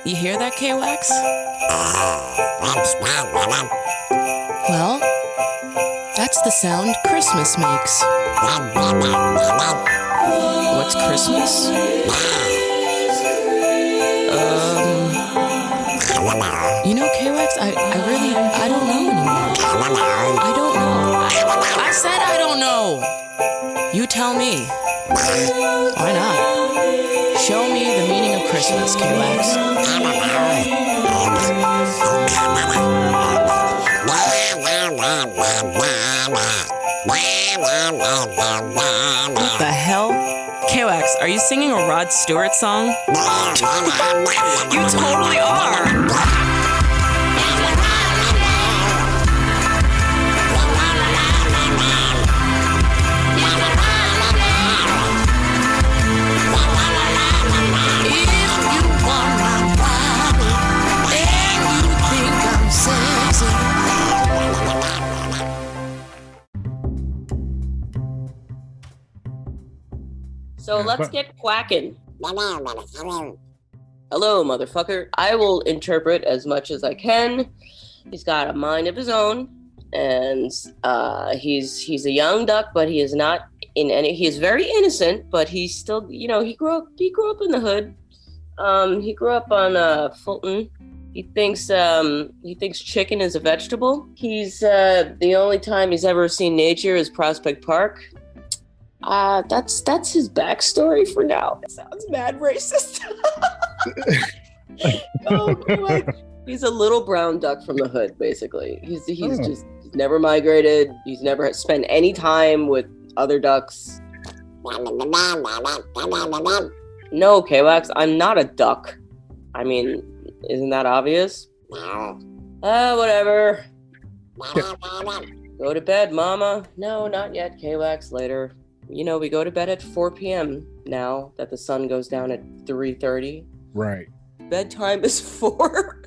You hear that, K Wax? Well, that's the sound Christmas makes. What's Christmas? You know, K Wax, I don't know anymore. I don't know. I said I don't know. You tell me. Why not? Show me the meaning of Christmas, K Wax. What the hell? K Wax, are you singing a Rod Stewart song? You totally are. So let's get quacking. Hello, motherfucker. I will interpret as much as I can. He's got a mind of his own, and he's a young duck, but he is not in any. He is very innocent, but he's still, he grew up in the hood. He grew up on Fulton. He thinks chicken is a vegetable. He's the only time he's ever seen nature is Prospect Park. That's his backstory for now. It sounds mad racist. He's a little brown duck from the hood, basically. He's never migrated. He's never spent any time with other ducks. No, K-Wax, I'm not a duck. I mean, isn't that obvious? Whatever. Go to bed, mama. No, not yet, K-Wax, later. We go to bed at 4 p.m. now that the sun goes down at 3:30. Right. Bedtime is 4.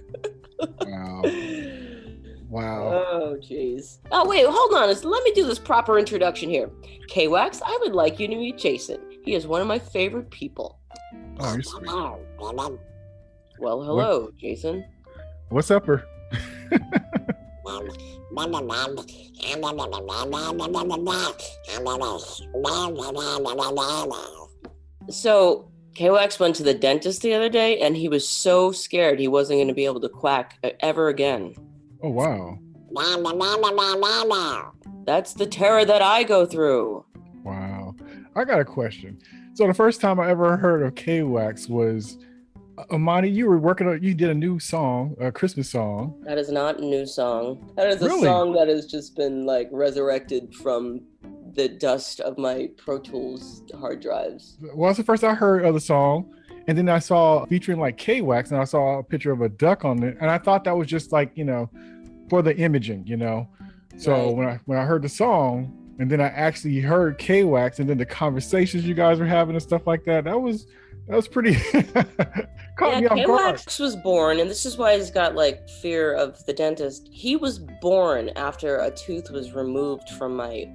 Wow. Oh, jeez. Oh, wait, hold on. Let me do this proper introduction here. K-Wax, I would like you to meet Jason. He is one of my favorite people. Oh, you're sweet. Well, hello, Jason. What's up, her? So, K-Wax went to the dentist the other day, and he was so scared he wasn't going to be able to quack ever again. Oh, wow. That's the terror that I go through. Wow. I got a question. So the first time I ever heard of K Wax was, Imani, you did a new song, a Christmas song. That is not a new song. That is a song that has just been resurrected from the dust of my Pro Tools hard drives. Well, that's the first I heard of the song. And then I saw featuring K Wax, and I saw a picture of a duck on it. And I thought that was just for the imaging, So right. when I heard the song, and then I actually heard K Wax, and then the conversations you guys were having and stuff like that, that was pretty caught me off guard. K-Wax was born, and this is why he's got fear of the dentist. He was born after a tooth was removed from my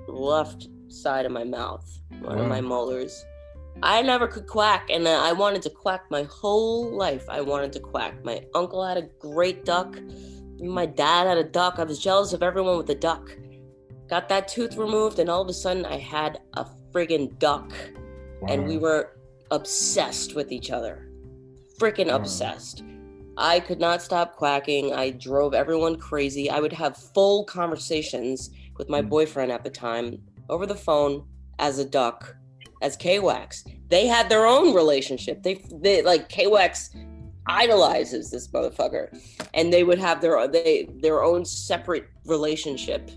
left side of my mouth, one of my molars. I never could quack, and I wanted to quack my whole life. I wanted to quack. My uncle had a great duck. My dad had a duck. I was jealous of everyone with a duck. Got that tooth removed, and all of a sudden I had a friggin' duck. Wow. And we were obsessed with each other. Freaking obsessed. I could not stop quacking. I drove everyone crazy. I would have full conversations with my boyfriend at the time over the phone as a duck, as K-Wax. They had their own relationship. They K-Wax idolizes this motherfucker, and they would have their own separate relationship.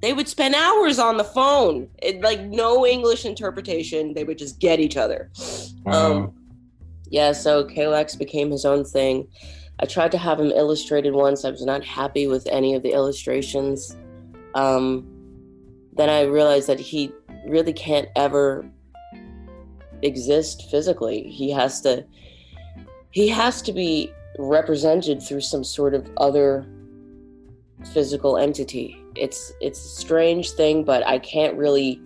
They would spend hours on the phone, no English interpretation. They would just get each other. Wow. So K-Wax became his own thing. I tried to have him illustrated once. I was not happy with any of the illustrations. Then I realized that he really can't ever exist physically. He has to be represented through some sort of other physical entity. It's a strange thing, but I can't really,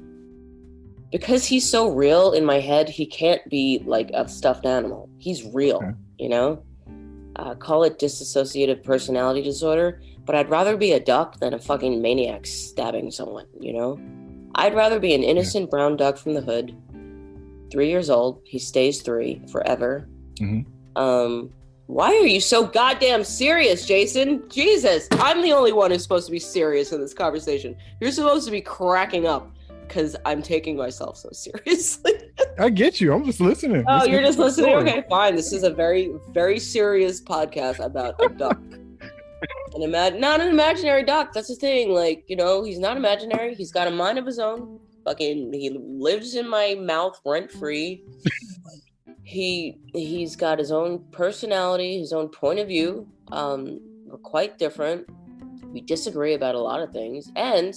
because he's so real in my head, he can't be like a stuffed animal. He's real. you know? Call it dissociative personality disorder, but I'd rather be a duck than a fucking maniac stabbing someone, you know? I'd rather be an innocent brown duck from the hood, 3 years old. He stays 3 forever. Mm-hmm. Why are you so goddamn serious, Jason? Jesus, I'm the only one who's supposed to be serious in this conversation. You're supposed to be cracking up because I'm taking myself so seriously. I get you. I'm just listening. Oh, you're just listening? Okay, fine. This is a very, very serious podcast about a duck. Not an imaginary duck. That's the thing. Like, you know, he's not imaginary. He's got a mind of his own. Fucking, he lives in my mouth rent-free. He's got his own personality, his own point of view. We're quite different. We disagree about a lot of things. And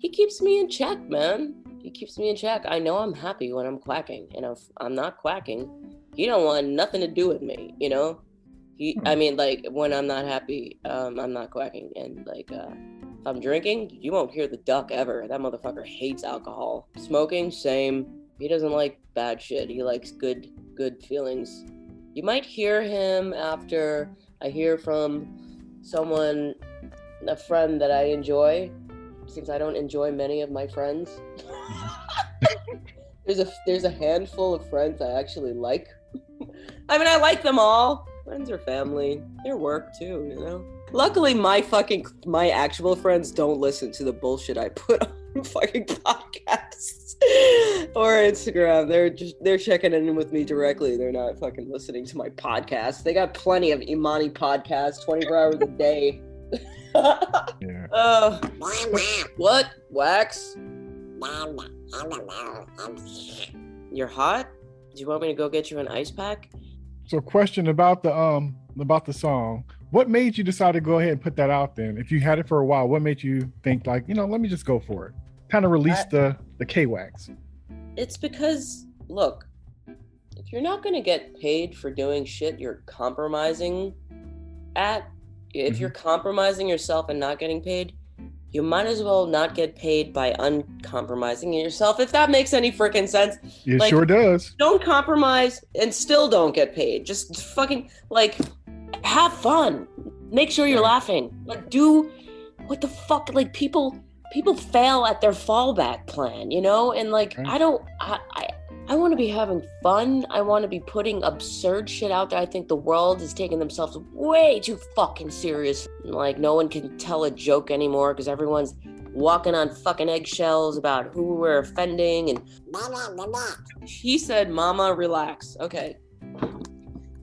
he keeps me in check, man. He keeps me in check. I know I'm happy when I'm quacking. And if I'm not quacking, he don't want nothing to do with me, you know? I mean, like, when I'm not happy, I'm not quacking. And, like, if I'm drinking, you won't hear the duck ever. That motherfucker hates alcohol. Smoking, same. He doesn't like bad shit. He likes good feelings. You might hear him after I hear from someone, a friend that I enjoy, since I don't enjoy many of my friends. There's a handful of friends I actually like. I mean, I like them all. Friends are family. They're work too, you know? Luckily, my actual friends don't listen to the bullshit I put on fucking podcasts or Instagram. They're checking in with me directly. They're not fucking listening to my podcast. They got plenty of Imani podcasts, 24 hours a day. Yeah. What? Wax? You're hot? Do you want me to go get you an ice pack? So, question about the song. What made you decide to go ahead and put that out then? If you had it for a while, what made you think, like, you know, let me just go for it? Kind of release the K Wax. It's because, look, if you're not going to get paid for doing shit you're compromising at, if you're compromising yourself and not getting paid, you might as well not get paid by uncompromising yourself, if that makes any freaking sense. It sure does. Don't compromise and still don't get paid. Just fucking, like, have fun. Make sure you're laughing. Like, do what the fuck? Like, people fail at their fallback plan, you know? And, like, I want to be having fun. I want to be putting absurd shit out there. I think the world is taking themselves way too fucking serious. Like, no one can tell a joke anymore because everyone's walking on fucking eggshells about who we're offending. And he said, "Mama, relax." Okay.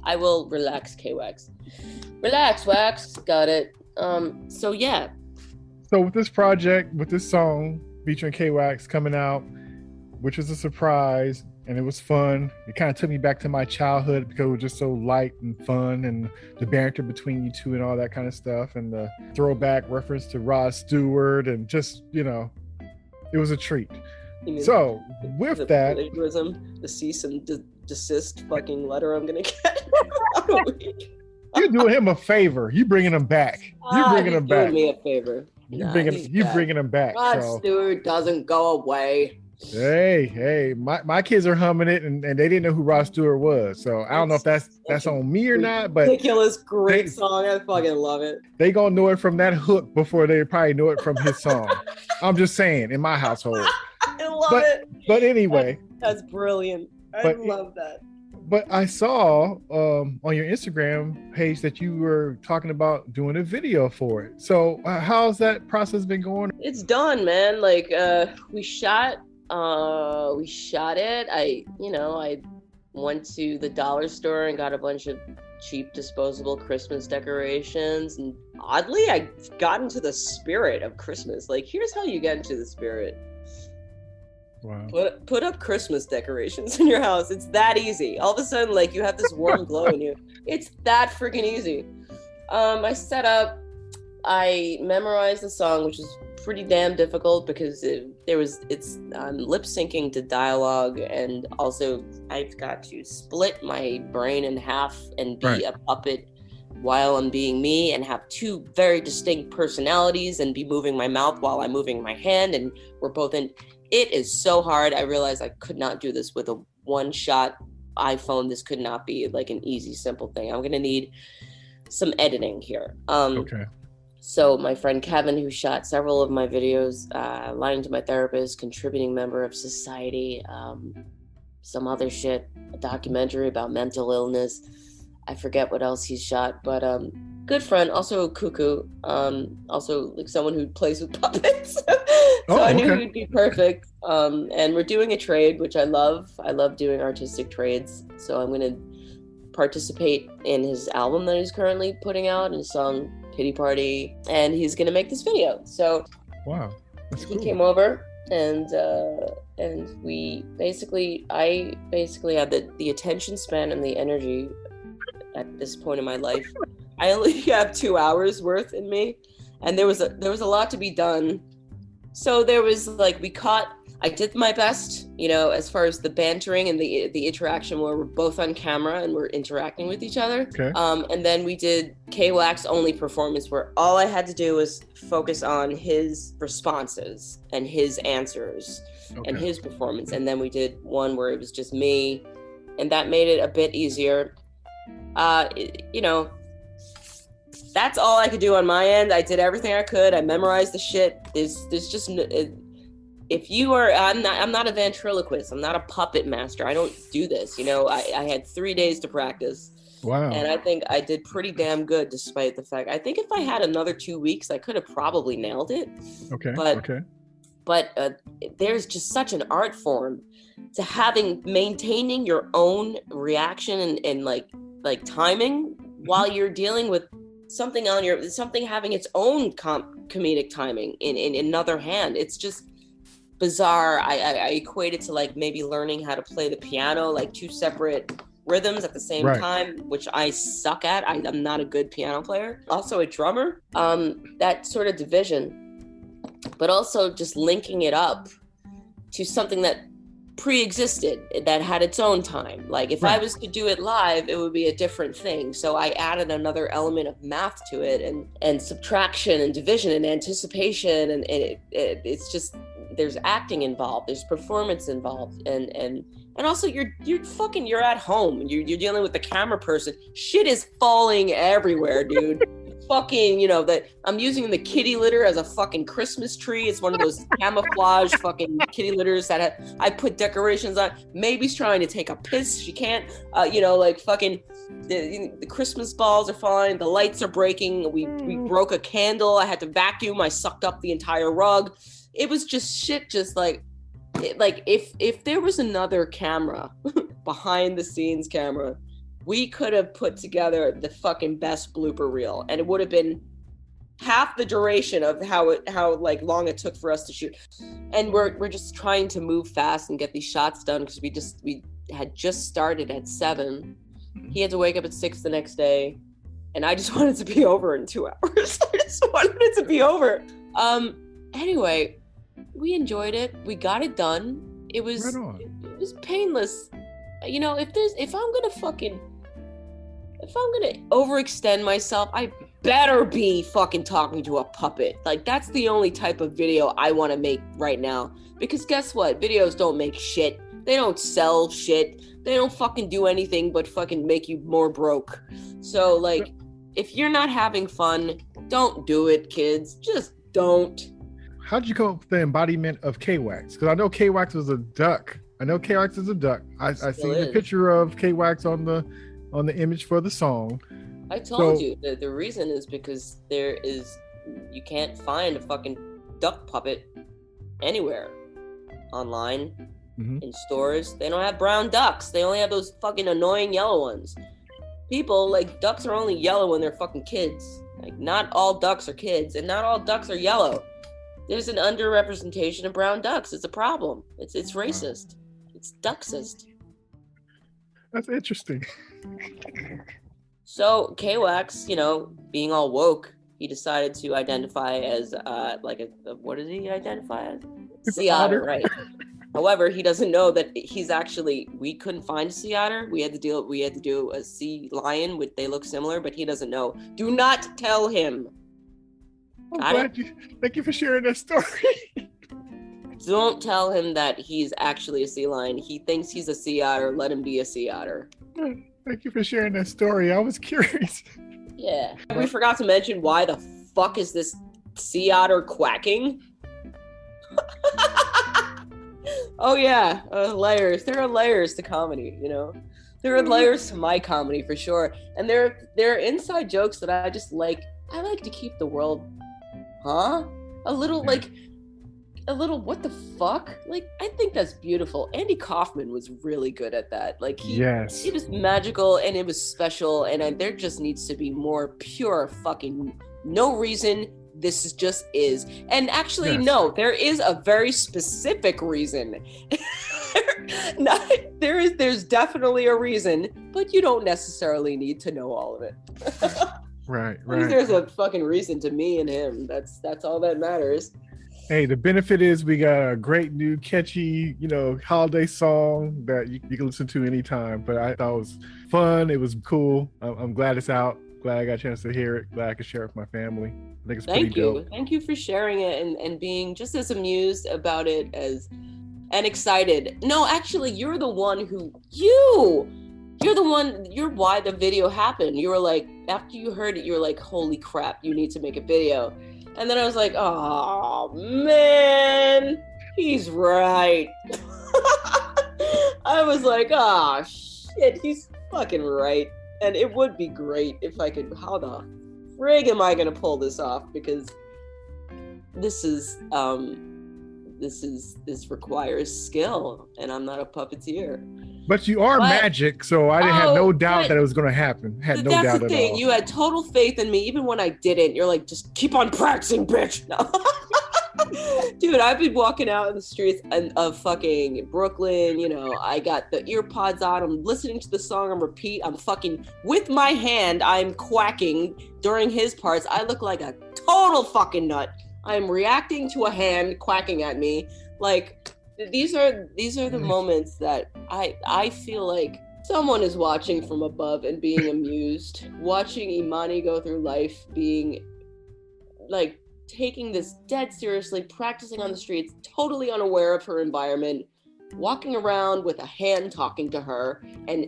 I will relax, K Wax. Relax, Wax. Got it. So yeah. So with this project, with this song featuring K Wax coming out, which was a surprise, and it was fun. It kind of took me back to my childhood because it was just so light and fun, and the banter between you two and all that kind of stuff, and the throwback reference to Rod Stewart, and just, you know, it was a treat. So with that, plagiarism, the cease and desist fucking letter I'm gonna get. You're doing him a favor. You bringing him back. You're bringing him back. Doing me a favor. You bringing him back. Rod Stewart doesn't go away. Hey, my kids are humming it, and they didn't know who Rod Stewart was. So I don't know if that's on me or not, but ridiculous, great song. I fucking love it. They gonna know it from that hook before they probably know it from his song. I'm just saying, in my household. I love it. But anyway, that's brilliant. I love that. But I saw on your Instagram page that you were talking about doing a video for it. So how's that process been going? It's done, man. Like we shot it. I went to the dollar store and got a bunch of cheap disposable Christmas decorations, and oddly I got into the spirit of Christmas. Like, here's how you get into the spirit. Wow. Put up Christmas decorations in your house. It's that easy. All of a sudden, like, you have this warm glow in you. It's that freaking easy. I set up, I memorized the song, which is pretty damn difficult because it's lip syncing to dialogue, and also I've got to split my brain in half and be a puppet while I'm being me, and have two very distinct personalities, and be moving my mouth while I'm moving my hand, and we're both in. It is so hard. I realized I could not do this with a one-shot iPhone, this could not be like an easy, simple thing. I'm gonna need some editing here. Okay. So my friend Kevin, who shot several of my videos, lying to my therapist, contributing member of society, some other shit, a documentary about mental illness. I forget what else he's shot, but good friend, also cuckoo, also like someone who plays with puppets. So I knew he'd be perfect. And we're doing a trade, which I love. I love doing artistic trades. So I'm gonna participate in his album that he's currently putting out, his song Pity Party, and he's gonna make this video. So wow, that's cool. He came over and I basically had the attention span and the energy at this point in my life. I only have 2 hours worth in me, and there was a lot to be done. So there was like, I did my best, as far as the bantering and the interaction where we're both on camera and we're interacting with each other. Okay. And then we did K Wax only performance, where all I had to do was focus on his responses and his answers and his performance. And then we did one where it was just me, and that made it a bit easier. That's all I could do on my end. I did everything I could. I memorized the shit. There's just, if you are, I'm not a ventriloquist. I'm not a puppet master. I don't do this. I had 3 days to practice. Wow. And I think I did pretty damn good, despite the fact, I think if I had another 2 weeks, I could have probably nailed it. Okay. But there's just such an art form to maintaining your own reaction and like timing while you're dealing with something having its own comedic timing in another hand. It's just bizarre. I equate it to like maybe learning how to play the piano, like 2 separate rhythms at the same time, which I suck at. I'm not a good piano player. Also a drummer. That sort of division, but also just linking it up to something that pre-existed, that had its own time. Like if I was to do it live, it would be a different thing. So I added another element of math to it, and subtraction and division and anticipation, and it's just, there's acting involved, there's performance involved, and also you're at home, you're dealing with the camera person. Shit is falling everywhere, dude. Fucking, that I'm using the kitty litter as a fucking Christmas tree. It's one of those camouflage fucking kitty litters that I put decorations on. Maybe's trying to take a piss. She can't, like fucking the Christmas balls are falling. The lights are breaking. We broke a candle. I had to vacuum. I sucked up the entire rug. It was just shit. Just like if there was another camera, behind the scenes camera, we could have put together the fucking best blooper reel, and it would have been half the duration of how long it took for us to shoot. And we're just trying to move fast and get these shots done, because we had just started at 7. He had to wake up at 6 the next day, and I just wanted to be over in 2 hours. I just wanted it to be over. Anyway, we enjoyed it. We got it done. It was painless. If I'm gonna overextend myself, I better be fucking talking to a puppet. Like, that's the only type of video I want to make right now. Because guess what? Videos don't make shit. They don't sell shit. They don't fucking do anything but fucking make you more broke. So, like, if you're not having fun, don't do it, kids. Just don't. How'd you come up with the embodiment of K Wax? Because I know K Wax was a duck. I see the picture of K Wax on the image for the song. I told you the reason is because you can't find a fucking duck puppet anywhere online, in stores. They don't have brown ducks. They only have those fucking annoying yellow ones. People, like, ducks are only yellow when they're fucking kids. Like, not all ducks are kids, and not all ducks are yellow. There's an underrepresentation of brown ducks. It's a problem. It's racist. It's ducksist. That's interesting. So K Wax, being all woke, he decided to identify as what does he identify as? Sea otter, right? However, he doesn't know that we couldn't find a sea otter. We had to do a sea lion, which they look similar, but he doesn't know. Do not tell him. Thank you for sharing that story. Don't tell him that he's actually a sea lion. He thinks he's a sea otter. Let him be a sea otter. Thank you for sharing that story. I was curious. Yeah. We forgot to mention, why the fuck is this sea otter quacking? Oh yeah, layers. There are layers to comedy, you know? There are layers to my comedy for sure. And there are inside jokes that I just like. I like to keep the world, a little what the fuck? Like, I think that's beautiful. Andy Kaufman was really good at that. Like, he was magical and it was special, and there just needs to be more pure fucking no reason. This just is. And actually, no, there is a very specific reason. There's definitely a reason, but you don't necessarily need to know all of it. Right. There's a fucking reason to me and him. That's all that matters. Hey, the benefit is we got a great new catchy, holiday song that you can listen to anytime. But I thought it was fun. It was cool. I'm glad it's out. Glad I got a chance to hear it. Glad I could share it with my family. I think it's pretty dope. Thank you for sharing it and being just as amused about it and excited. No, actually, you're the one you're why the video happened. You were like, after you heard it, you were like, holy crap, you need to make a video. And then I was like, oh man, he's right. I was like, oh shit, he's fucking right. And it would be great if I could. How the frig am I gonna pull this off? Because this requires skill, and I'm not a puppeteer. But you are magic, so I had no doubt that it was gonna happen. Had no doubt at all. That's the thing. You had total faith in me, even when I didn't. You're like, just keep on practicing, bitch. No. Dude, I've been walking out in the streets of fucking Brooklyn, I got the ear pods on, I'm listening to the song on repeat, I'm fucking, with my hand, I'm quacking during his parts. I look like a total fucking nut. I'm reacting to a hand quacking at me. Like, these are the moments that I feel like someone is watching from above and being amused, watching Imani go through life being like, taking this dead seriously, practicing on the streets, totally unaware of her environment, walking around with a hand talking to her and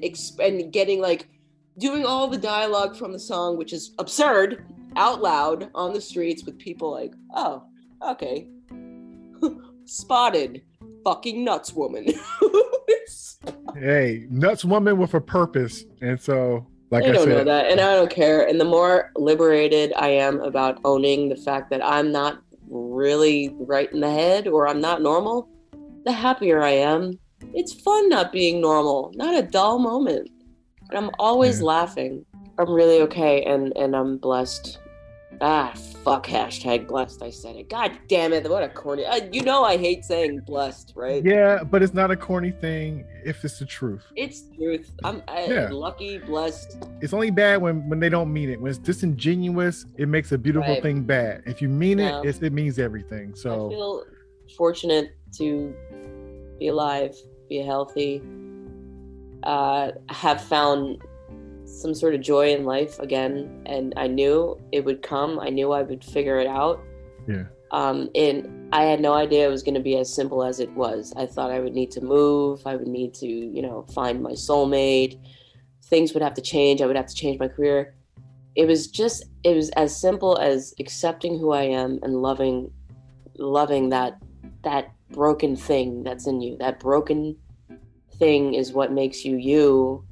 getting like, doing all the dialogue from the song, which is absurd, out loud on the streets with people like, oh, okay. Spotted. Fucking nuts woman. Hey, nuts woman with a purpose. And so, like I don't know that, and I don't care. And the more liberated I am about owning the fact that I'm not really right in the head or I'm not normal, the happier I am. It's fun not being normal, not a dull moment. And I'm always laughing. I'm really okay, and I'm blessed. Fuck #blessed. I said it. God damn it. What a corny. I hate saying blessed, right? Yeah, but it's not a corny thing if it's the truth. It's truth. I'm lucky, blessed. It's only bad when they don't mean it. When it's disingenuous, it makes a beautiful thing bad. If you mean it, it means everything. So I feel fortunate to be alive, be healthy, have found some sort of joy in life again, and I knew it would come. I knew I would figure it out. Yeah. And I had no idea it was going to be as simple as it was. I thought I would need to move. I would need to, find my soulmate. Things would have to change. I would have to change my career. It was as simple as accepting who I am and loving that broken thing that's in you. That broken thing is what makes you you.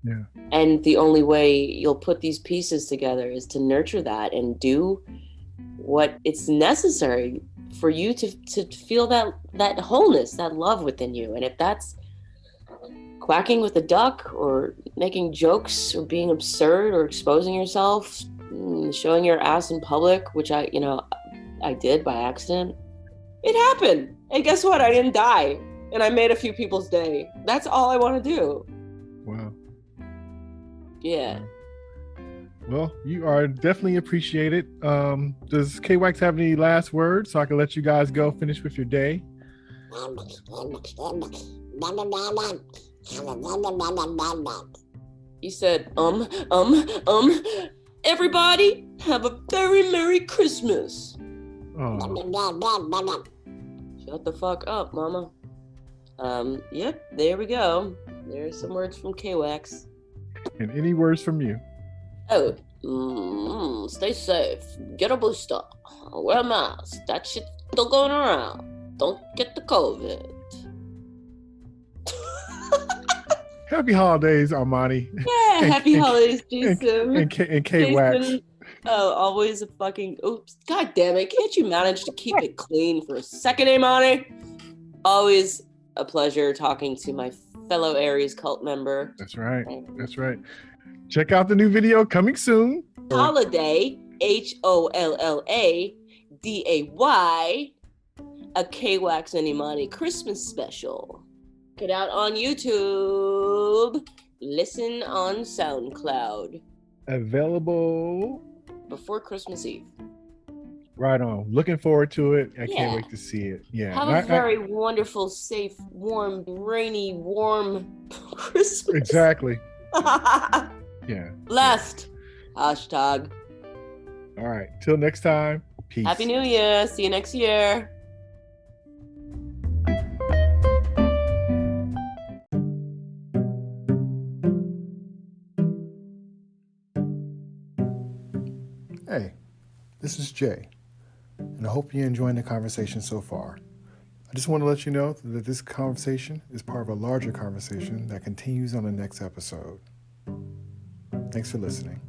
Yeah. And the only way you'll put these pieces together is to nurture that and do what it's necessary for you to feel that wholeness, that love within you. And if that's quacking with a duck or making jokes or being absurd or exposing yourself, showing your ass in public, which I did by accident, it happened. And guess what? I didn't die. And I made a few people's day. That's all I want to do. Wow. Yeah. Well, you are definitely appreciated. Does K Wax have any last words so I can let you guys go finish with your day? He said, everybody have a very Merry Christmas. Oh. Shut the fuck up, mama. Yep, there we go. There's some words from K Wax. And any words from you? Oh, stay safe. Get a booster. Wear a mask. That shit's still going around. Don't get the COVID. Happy holidays, Imani. Yeah, happy holidays, Jason. And K Wax. Oh, always a fucking oops. God damn it. Can't you manage to keep it clean for a second, Imani? Always a pleasure talking to my fellow Aries cult member. That's right. That's right. Check out the new video coming soon. Holiday, HOLLADAY, a K Wax and Imani Christmas special. Check it out on YouTube. Listen on SoundCloud. Available before Christmas Eve. Right on. Looking forward to it. I can't wait to see it. Yeah. Have a very wonderful, safe, warm, rainy, warm Christmas. Exactly. Yeah. Blessed. Hashtag. All right. Till next time. Peace. Happy New Year. See you next year. Hey, this is Jay, and I hope you're enjoying the conversation so far. I just want to let you know that this conversation is part of a larger conversation that continues on the next episode. Thanks for listening.